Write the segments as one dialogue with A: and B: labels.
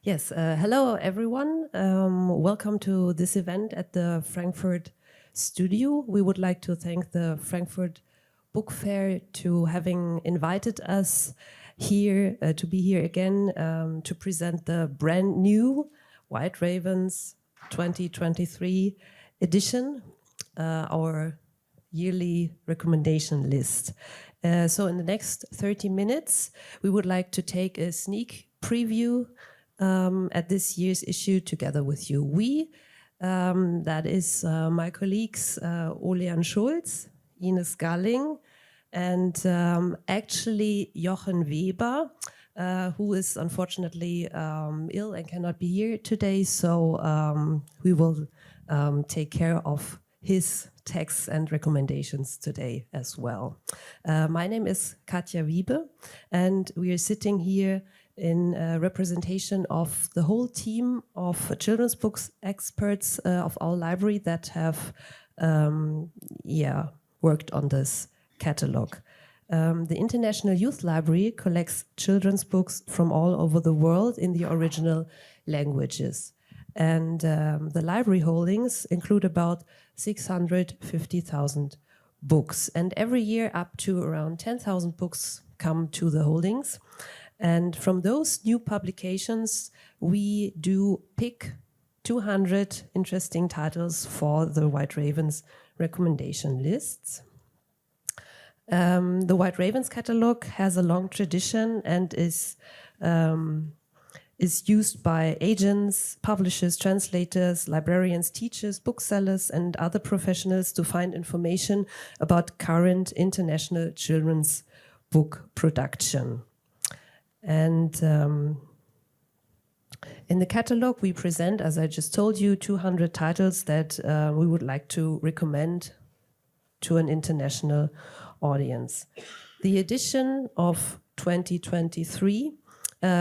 A: Yes, hello everyone. Welcome to this event at the Frankfurt studio. We would like to thank the Frankfurt Book Fair to having invited us here to be here again to present the brand new White Ravens 2023 edition, our yearly recommendation list. So in the next 30 minutes, we would like to take a sneak preview at this year's issue together with you. That is my colleagues Ilan Schulz, Ines Galling, and actually Jochen Weber, who is unfortunately ill and cannot be here today, so we will take care of his texts and recommendations today as well. My name is Katja Wiebe, and we are sitting here in representation of the whole team of children's books experts of our library that have worked on this catalogue. The International Youth Library collects children's books from all over the world in the original languages. And the library holdings include about 650,000 books. And every year up to around 10,000 books come to the holdings. And from those new publications, we do pick 200 interesting titles for the White Ravens recommendation lists. The White Ravens catalog has a long tradition and is used by agents, publishers, translators, librarians, teachers, booksellers, and other professionals to find information about current international children's book production. And in the catalog, we present, as I just told you, 200 titles that we would like to recommend to an international audience. The edition of 2023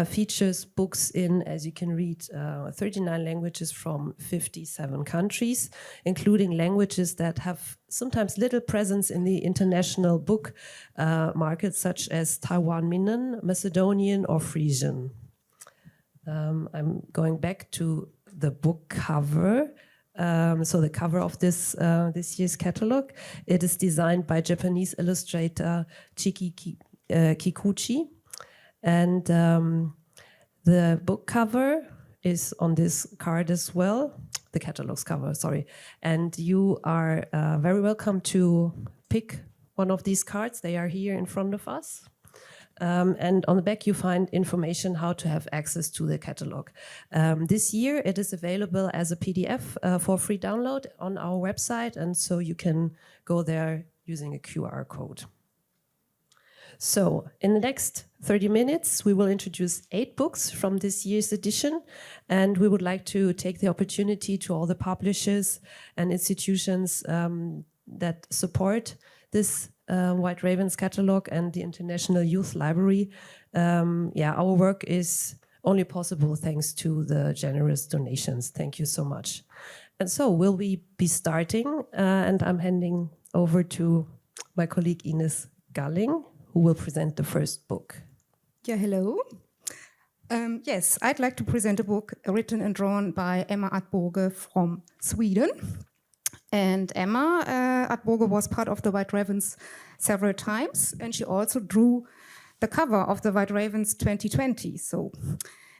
A: features books in, as you can read, 39 languages from 57 countries, including languages that have sometimes little presence in the international book market, such as Taiwan Minnan, Macedonian, or Frisian. I'm going back to the book cover. So the cover of this year's catalog, it is designed by Japanese illustrator Chiki Kikuchi. And the book cover is on this card as well, the catalog's cover, sorry. And you are very welcome to pick one of these cards. They are here in front of us. And on the back you find information how to have access to the catalog. This year it is available as a PDF for free download on our website, and so you can go there using a QR code. So in the next 30 minutes, we will introduce 8 books from this year's edition, and we would like to take the opportunity to all the publishers and institutions that support this White Ravens catalog and the International Youth Library. Our work is only possible thanks to the generous donations. Thank you so much. And so will we be starting, and I'm handing over to my colleague Ines Galling, who will present the first book.
B: Yeah, hello. Yes, I'd like to present a book written and drawn by Emma Atboge from Sweden. And Emma Atboge was part of the White Ravens several times, and she also drew the cover of the White Ravens 2020.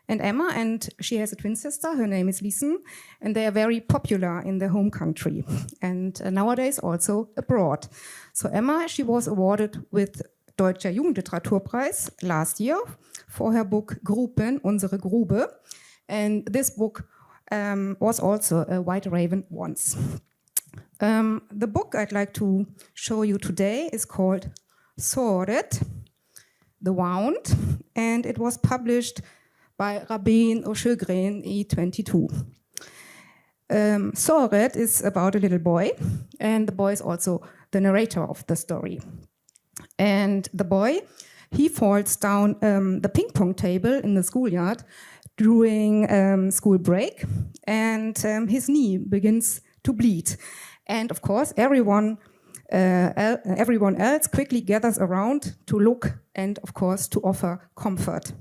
B: And Emma, and she has a twin sister, her name is Liesen, and they are very popular in their home country, and nowadays also abroad. So Emma, she was awarded with Deutscher Jugendliteraturpreis last year for her book Gruppen, Unsere Grube. And this book was also a White Raven once. The book I'd like to show you today is called Såret, The Wound, and it was published by Rabin og Sjögren in 22. Såret is about a little boy, and the boy is also the narrator of the story. And the boy, he falls down the ping pong table in the schoolyard during school break, and his knee begins to bleed. And of course, everyone else quickly gathers around to look and, of course, to offer comfort.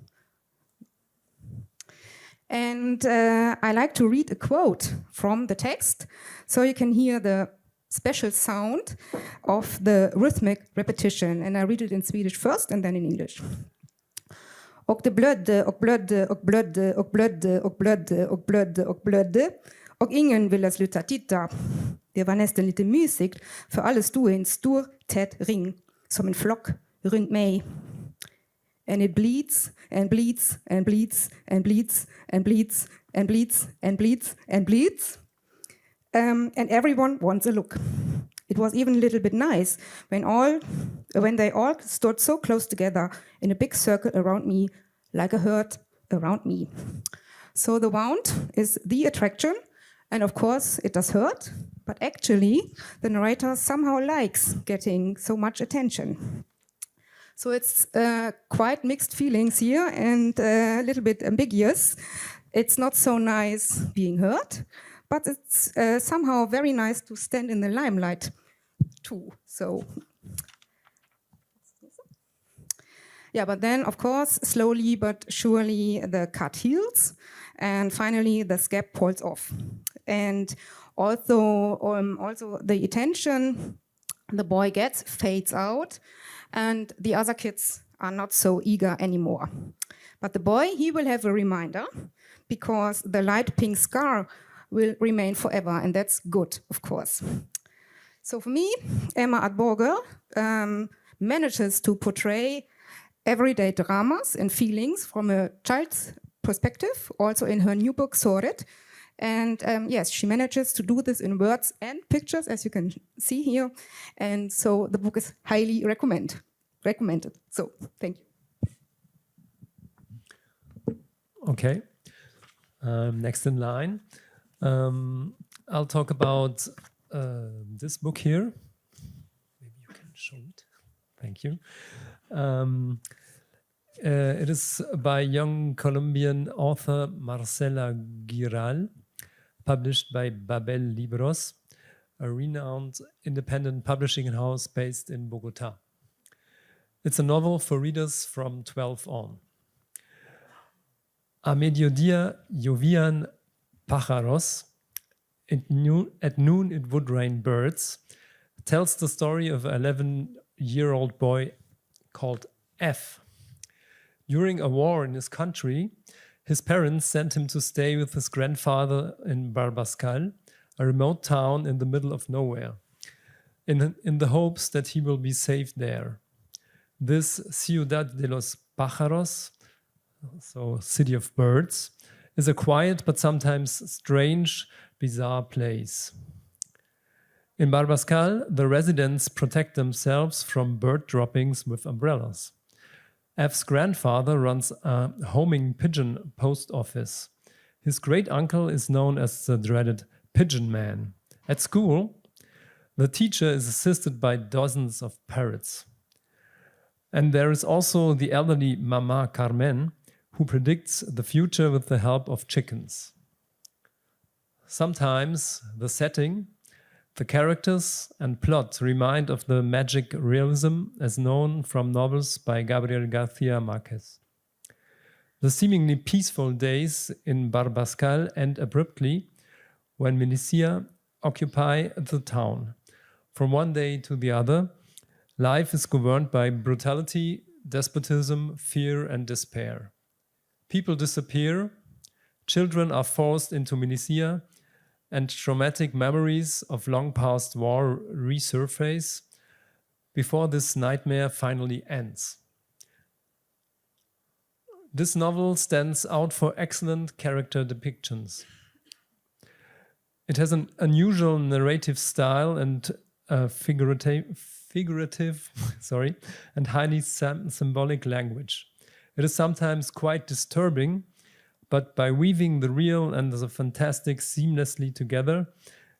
B: And I like to read a quote from the text so you can hear the special sound of the rhythmic repetition. And I read it in Swedish first and then in English. Och det blödde och blödde och blödde och blödde och blödde och blödde och blödde och ingen ville sluta titta. Det var nästan lite mysigt för alla stod i en stor tät ring som en flock runt mig. And it bleeds and bleeds and bleeds and bleeds and bleeds and bleeds and bleeds and bleeds. And everyone wants a look. It was even a little bit nice when they all stood so close together in a big circle around me, like a herd around me. So the wound is the attraction, and of course it does hurt, but actually the narrator somehow likes getting so much attention. So it's quite mixed feelings here and a little bit ambiguous. It's not so nice being heard, but it's somehow very nice to stand in the limelight too. So, yeah, but then of course, slowly but surely the cut heals, and finally the scab falls off. And also the attention the boy gets fades out, and the other kids are not so eager anymore. But the boy, he will have a reminder, because the light pink scar will remain forever, and that's good, of course. So for me, Emma Atborger manages to portray everyday dramas and feelings from a child's perspective, also in her new book, Sorted. And yes, she manages to do this in words and pictures, as you can see here. And so the book is highly recommended. So thank you.
C: Okay. Next in line, I'll talk about this book here. Maybe you can show it. Thank you. It is by young Colombian author Marcela Giral, published by Babel Libros, a renowned independent publishing house based in Bogota. It's a novel for readers from 12 on. A mediodía llovían pájaros. At noon it would rain birds. Tells the story of an 11-year-old boy called F. During a war in his country, his parents sent him to stay with his grandfather in Barbascal, a remote town in the middle of nowhere, in the hopes that he will be safe there. This Ciudad de los Pájaros, so City of Birds, is a quiet but sometimes strange, bizarre place. In Barbascal, the residents protect themselves from bird droppings with umbrellas. F's grandfather runs a homing pigeon post office. His great-uncle is known as the dreaded Pigeon Man. At school, the teacher is assisted by dozens of parrots. And there is also the elderly Mama Carmen, who predicts the future with the help of chickens. Sometimes the setting, the characters and plot remind of the magic realism as known from novels by Gabriel García Márquez. The seemingly peaceful days in Barbascal end abruptly when militia occupy the town. From one day to the other, life is governed by brutality, despotism, fear, and despair. People disappear, children are forced into militia, and traumatic memories of long-past war resurface before this nightmare finally ends. This novel stands out for excellent character depictions. It has an unusual narrative style and figurative and highly symbolic language. It is sometimes quite disturbing, but by weaving the real and the fantastic seamlessly together,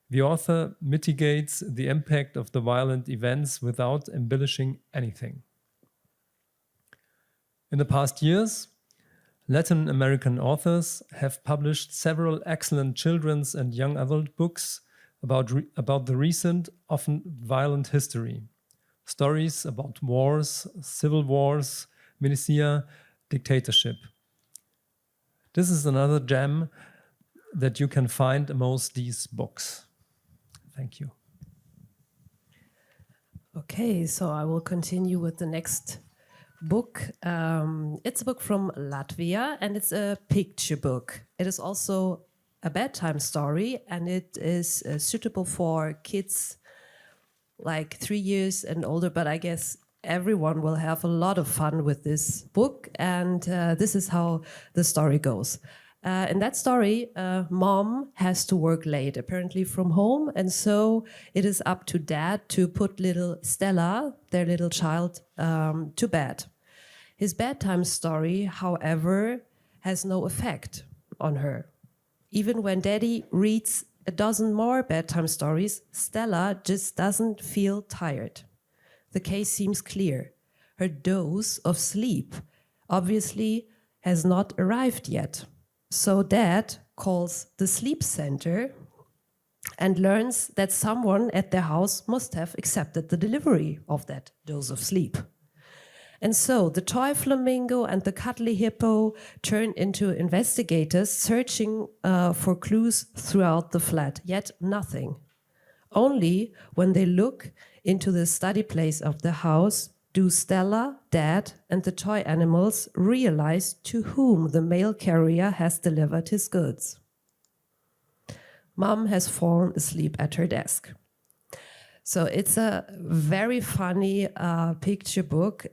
C: the author mitigates the impact of the violent events without embellishing anything. In the past years, Latin American authors have published several excellent children's and young adult books about the recent, often violent history. Stories about wars, civil wars, militia, dictatorship. This is another gem that you can find amongst these books. Thank you.
A: Okay, so I will continue with the next book. It's a book from Latvia, and it's a picture book. It is also a bedtime story, and it is suitable for kids like 3 years and older, but I guess everyone will have a lot of fun with this book, and this is how the story goes. In that story, mom has to work late, apparently from home, and so it is up to dad to put little Stella, their little child, to bed. His bedtime story, however, has no effect on her. Even when daddy reads a dozen more bedtime stories, Stella just doesn't feel tired. The case seems clear. Her dose of sleep obviously has not arrived yet. So dad calls the sleep center and learns that someone at their house must have accepted the delivery of that dose of sleep. And so the toy flamingo and the cuddly hippo turn into investigators searching for clues throughout the flat, yet nothing. Only when they look into the study place of the house do Stella, Dad, and the toy animals realize to whom the mail carrier has delivered his goods. Mom has fallen asleep at her desk. So it's a very funny picture book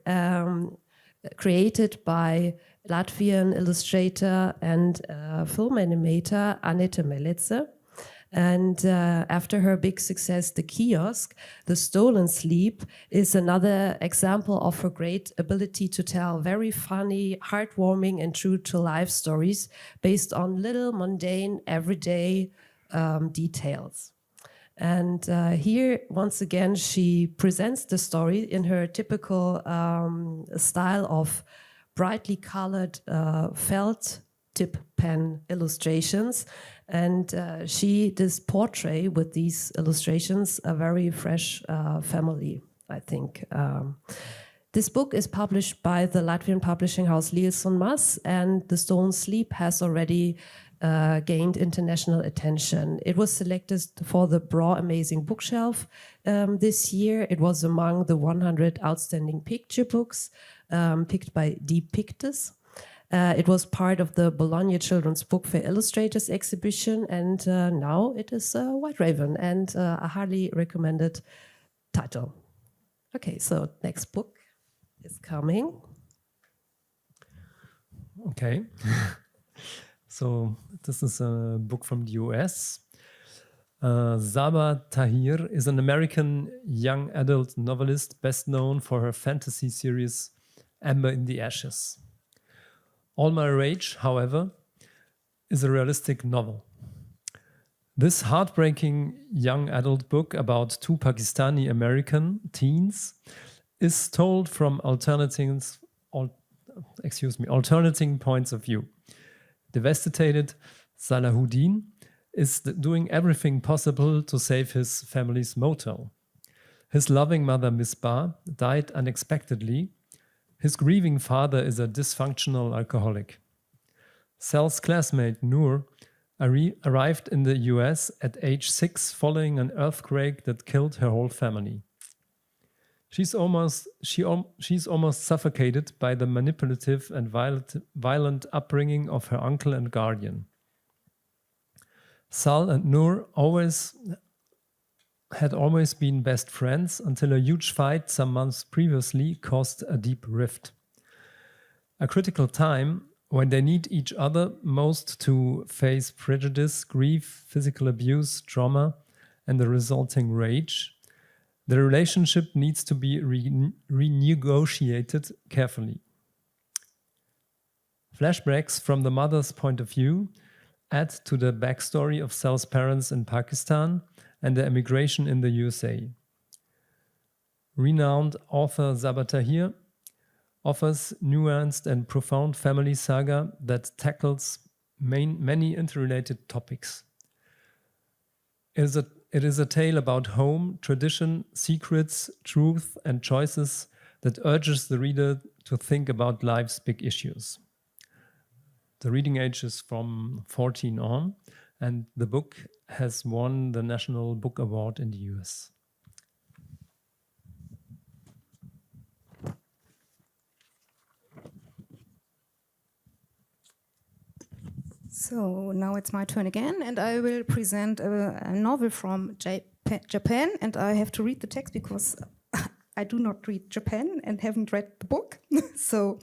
A: created by Latvian illustrator and film animator Anita Melitze. And after her big success, The Kiosk, The Stolen Sleep is another example of her great ability to tell very funny, heartwarming, and true-to-life stories based on little, mundane, everyday details. And here, once again, she presents the story in her typical style of brightly colored felt tip pen illustrations. And she does portray with these illustrations a very fresh family, I think. This book is published by the Latvian publishing house Lielson Mas, and The Stolen Sleep has already gained international attention. It was selected for the Braw Amazing Bookshelf this year. It was among the 100 outstanding picture books picked by Deep Pictus. It was part of the Bologna Children's Book Fair Illustrators exhibition, and now it is White Raven, and a highly recommended title. Okay, so next book is coming.
C: Okay. So this is a book from the US. Zaba Tahir is an American young adult novelist best known for her fantasy series Amber in the Ashes. All My Rage, however, is a realistic novel. This heartbreaking young adult book about two Pakistani American teens is told from alternating points of view. Devastated Salahuddin is doing everything possible to save his family's motel. His loving mother, Misbah, died unexpectedly. His grieving father is a dysfunctional alcoholic. Sal's classmate, Noor, arrived in the US at age 6 following an earthquake that killed her whole family. She's almost suffocated by the manipulative and violent upbringing of her uncle and guardian. Sal and Noor had always been best friends until a huge fight some months previously caused a deep rift. A critical time when they need each other most to face prejudice, grief, physical abuse, trauma, and the resulting rage, the relationship needs to be renegotiated carefully. Flashbacks from the mother's point of view add to the backstory of Sal's parents in Pakistan and their emigration in the USA. Renowned author Zaba Tahir offers nuanced and profound family saga that tackles many interrelated topics. It is a tale about home, tradition, secrets, truth, and choices that urges the reader to think about life's big issues. The reading age is from 14 on, and the book has won the National Book Award in the US.
B: So now it's my turn again, and I will present a novel from Japan, and I have to read the text because I do not read Japan and haven't read the book. So,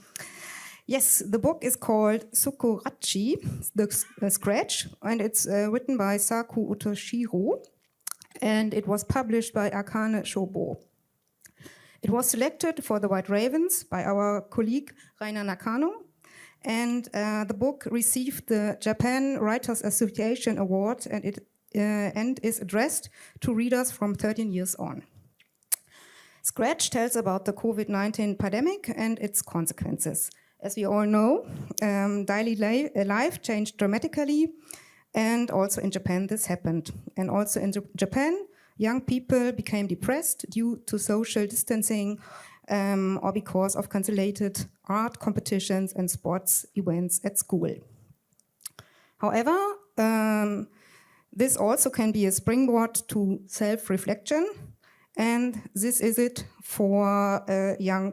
B: yes, the book is called Sukurachi, the Scratch, and it's written by Saku Otoshiro, and it was published by Akane Shobo. It was selected for the White Ravens by our colleague Rainer Nakano, and the book received the Japan Writers Association Award, and it is addressed to readers from 13 years on. Scratch tells about the COVID-19 pandemic and its consequences. As we all know, daily life changed dramatically, and also in Japan this happened. And also in Japan, young people became depressed due to social distancing or because of cancelled art competitions and sports events at school. However, this also can be a springboard to self-reflection, and this is it for young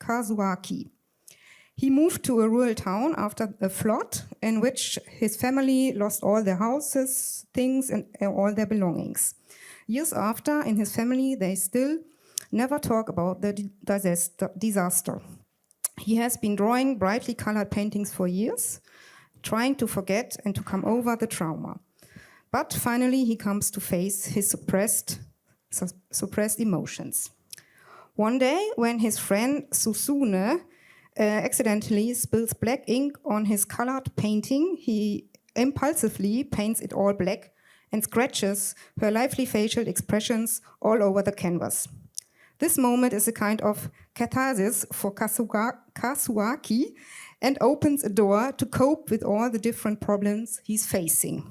B: Kazuaki. He moved to a rural town after a flood in which his family lost all their houses, things, and all their belongings. Years after, in his family, they still never talk about the disaster. He has been drawing brightly colored paintings for years, trying to forget and to come over the trauma. But finally, he comes to face his suppressed emotions. One day, when his friend Susune accidentally spills black ink on his colored painting, he impulsively paints it all black and scratches her lively facial expressions all over the canvas. This moment is a kind of catharsis for Kazuaki and opens a door to cope with all the different problems he's facing.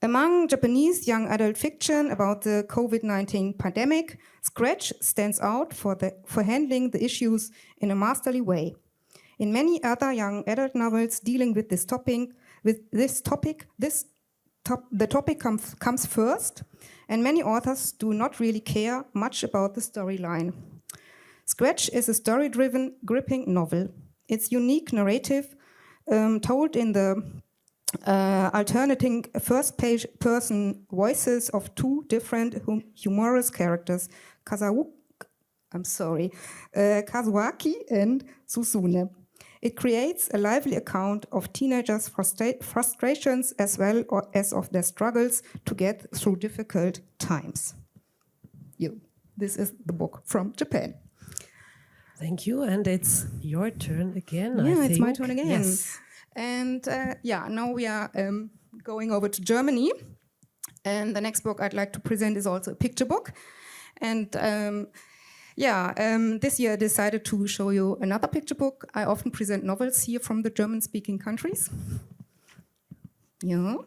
B: Among Japanese young adult fiction about the COVID-19 pandemic, Scratch stands out for handling the issues in a masterly way. In many other young adult novels dealing with this topic, the topic comes first, and many authors do not really care much about the storyline. Scratch is a story-driven, gripping novel. Its unique narrative, told in the alternating first-person voices of two different humorous characters, Kazuaki and Susune. It creates a lively account of teenagers' frustrations as well as of their struggles to get through difficult times. This is the book from Japan.
A: Thank you, and it's your turn again. I
B: Yeah,
A: think.
B: it's my turn again.
A: Yes.
B: And now we are going over to Germany. And the next book I'd like to present is also a picture book. And this year I decided to show you another picture book. I often present novels here from the German-speaking countries. Yeah,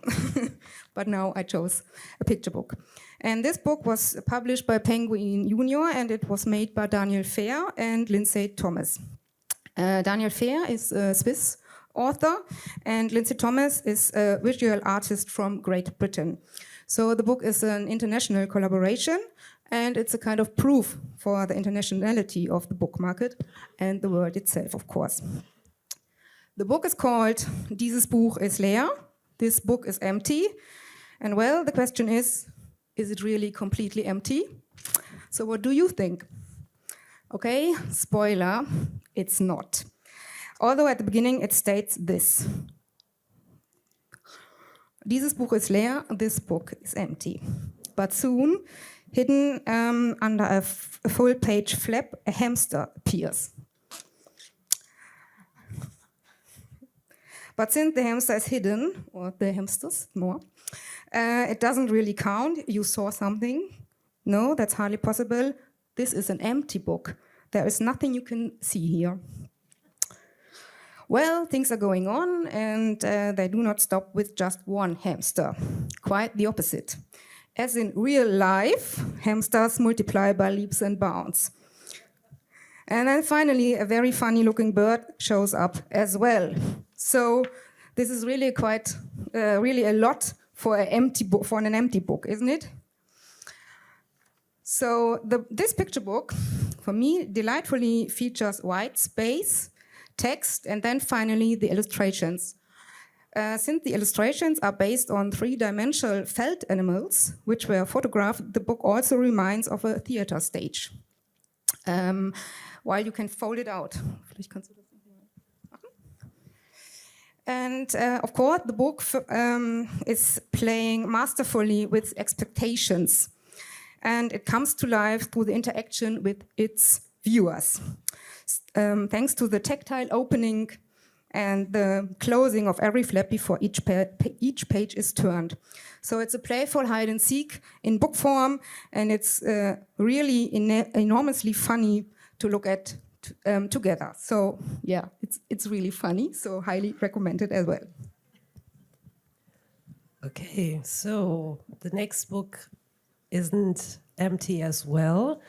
B: but now I chose a picture book. And this book was published by Penguin Junior, and it was made by Daniel Fehr and Lindsay Thomas. Daniel Fehr is a Swiss author, and Lindsay Thomas is a visual artist from Great Britain. So the book is an international collaboration, and it's a kind of proof for the internationality of the book market and the world itself, of course. The book is called Dieses Buch ist leer. This book is empty. And well, the question is it really completely empty? So what do you think? Okay, spoiler, it's not. Although at the beginning it states this. Dieses Buch ist leer, this book is empty. But soon, hidden under a full-page flap, a hamster appears. But since the hamster is hidden, or the hamsters more, it doesn't really count. You saw something. No, that's hardly possible. This is an empty book. There is nothing you can see here. Well, things are going on, and they do not stop with just one hamster. Quite the opposite. As in real life, hamsters multiply by leaps and bounds. And then finally, a very funny-looking bird shows up as well. So this is really quite, really a lot for an empty book, for an empty book, isn't it? So this picture book, for me, delightfully features white space, text, and then finally the illustrations. Since the illustrations are based on three-dimensional felt animals, which were photographed, the book also reminds of a theater stage. While you can fold it out. And of course, the book is playing masterfully with expectations. And it comes to life through the interaction with its viewers. Thanks to the tactile opening and the closing of every flap before each page is turned. So it's a playful hide and seek in book form, and it's really enormously funny to look at together. So yeah, it's really funny, so highly recommended as well.
A: Okay, so the next book isn't empty as well.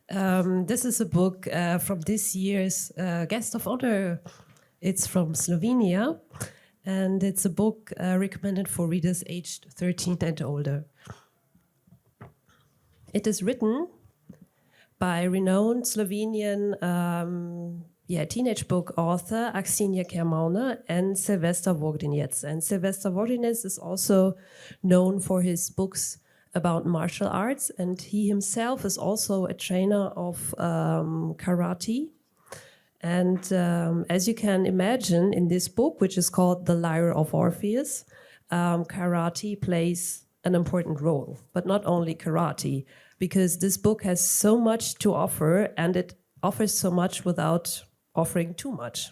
A: This is a book from this year's Guest of Honor. It's from Slovenia, and it's a book recommended for readers aged 13 and older. It is written by renowned Slovenian teenage book author Aksenia Kermauna and Silvester Vogrinec. And Silvester Vogrinec is also known for his books about martial arts, and he himself is also a trainer of karate. And as you can imagine, in this book, which is called The Lyre of Orpheus, karate plays an important role, but not only karate, because this book has so much to offer, and it offers so much without offering too much,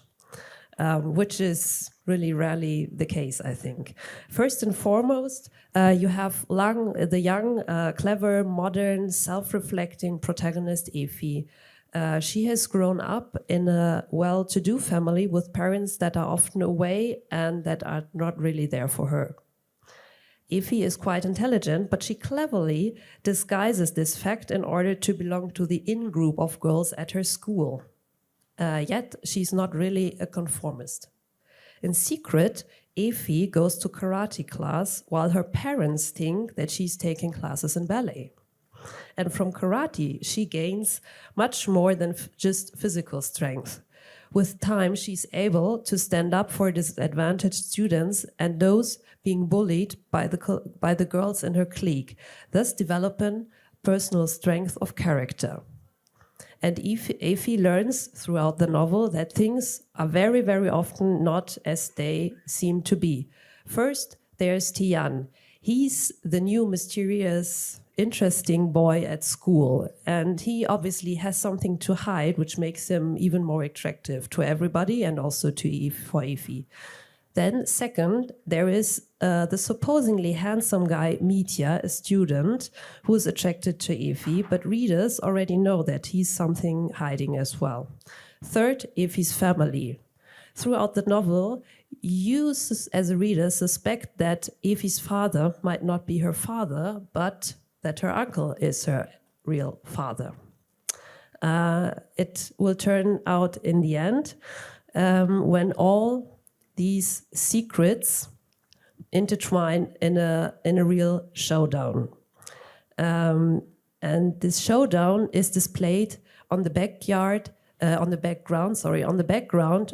A: which is really rarely the case, I think. First and foremost, you have the young, clever, modern, self-reflecting protagonist, Efi. She has grown up in a well-to-do family with parents that are often away and that are not really there for her. Efi is quite intelligent, but she cleverly disguises this fact in order to belong to the in-group of girls at her school. Yet she's not really a conformist. In secret, Efi goes to karate class while her parents think that she's taking classes in ballet. And from karate, she gains much more than just physical strength. With time, she's able to stand up for disadvantaged students and those being bullied by the girls in her clique, thus developing personal strength of character. And Efi learns throughout the novel that things are very, very often not as they seem to be. First, there's Tian. He's the new mysterious, interesting boy at school, and he obviously has something to hide, which makes him even more attractive to everybody and also for Efi. Then second, there is the supposedly handsome guy Mitya, a student who is attracted to Efi, but readers already know that he's something hiding as well. Third, Efi's family. Throughout the novel, you as a reader suspect that Efi's father might not be her father, but that her uncle is her real father. It will turn out in the end when all these secrets intertwine in a real showdown. And this showdown is displayed on the background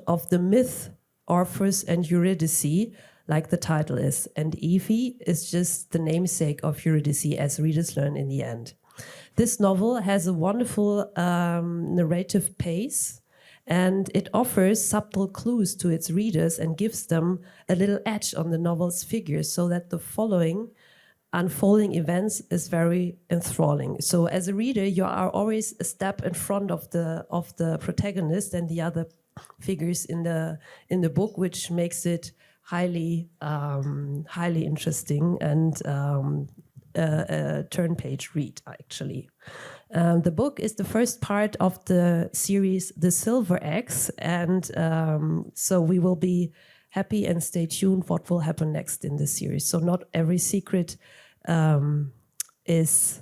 A: of the myth Orpheus and Eurydice, like the title is. And Efi is just the namesake of Eurydice, as readers learn in the end. This novel has a wonderful narrative pace, and it offers subtle clues to its readers and gives them a little edge on the novel's figures, so that the following unfolding events is very enthralling. So as a reader, you are always a step in front of the protagonist and the other figures in the book, which makes it highly interesting and a turn page read, actually. The book is the first part of the series The Silver Axe, and so we will be happy and stay tuned what will happen next in this series. So not every secret is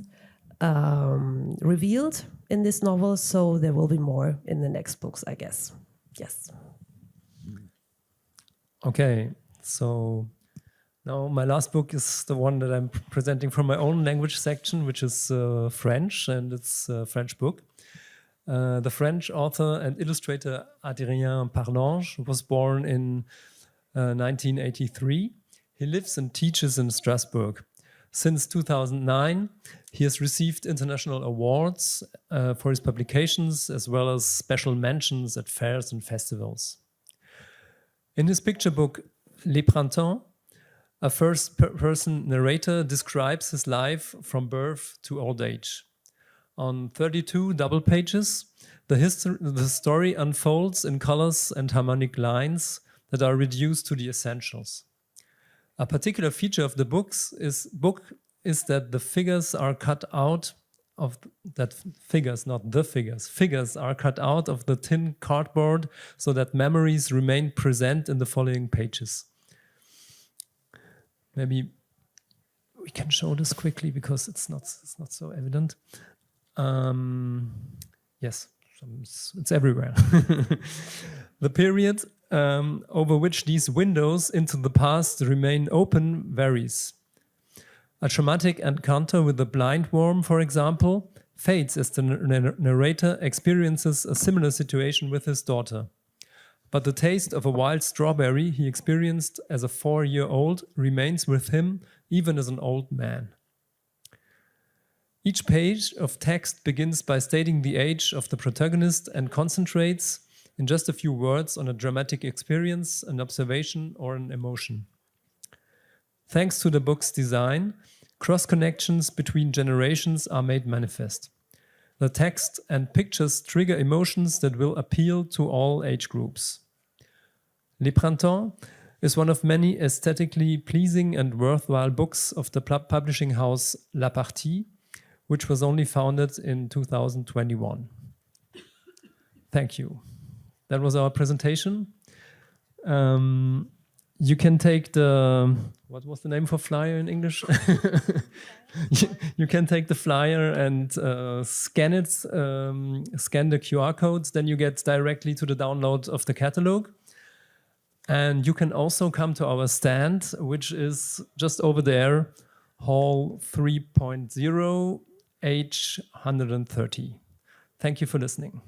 A: revealed in this novel, so there will be more in the next books, I guess. Yes.
C: Okay, so now my last book is the one that I'm presenting from my own language section, which is French, and it's a French book. The French author and illustrator Adrien Parlange was born in 1983. He lives and teaches in Strasbourg. Since 2009, he has received international awards for his publications, as well as special mentions at fairs and festivals. In his picture book, Les Printemps, a first-person narrator describes his life from birth to old age. On 32 double pages, the story unfolds in colors and harmonic lines that are reduced to the essentials. A particular feature of the book is that the figures are cut out of figures are cut out of the thin cardboard so that memories remain present in the following pages. Maybe we can show this quickly because it's not so evident. Yes, it's everywhere. The period over which these windows into the past remain open varies. A traumatic encounter with a blind worm, for example, fades as the narrator experiences a similar situation with his daughter. But the taste of a wild strawberry he experienced as a 4-year-old remains with him even as an old man. Each page of text begins by stating the age of the protagonist and concentrates in just a few words on a dramatic experience, an observation, or an emotion. Thanks to the book's design, cross-connections between generations are made manifest. The text and pictures trigger emotions that will appeal to all age groups. Les Printemps is one of many aesthetically pleasing and worthwhile books of the publishing house La Partie, which was only founded in 2021. Thank you. That was our presentation. You can take the, what was the name for flyer in English? You can take the flyer and scan it, scan the QR codes, then you get directly to the download of the catalog. And you can also come to our stand, which is just over there, Hall 3.0, H130. Thank you for listening.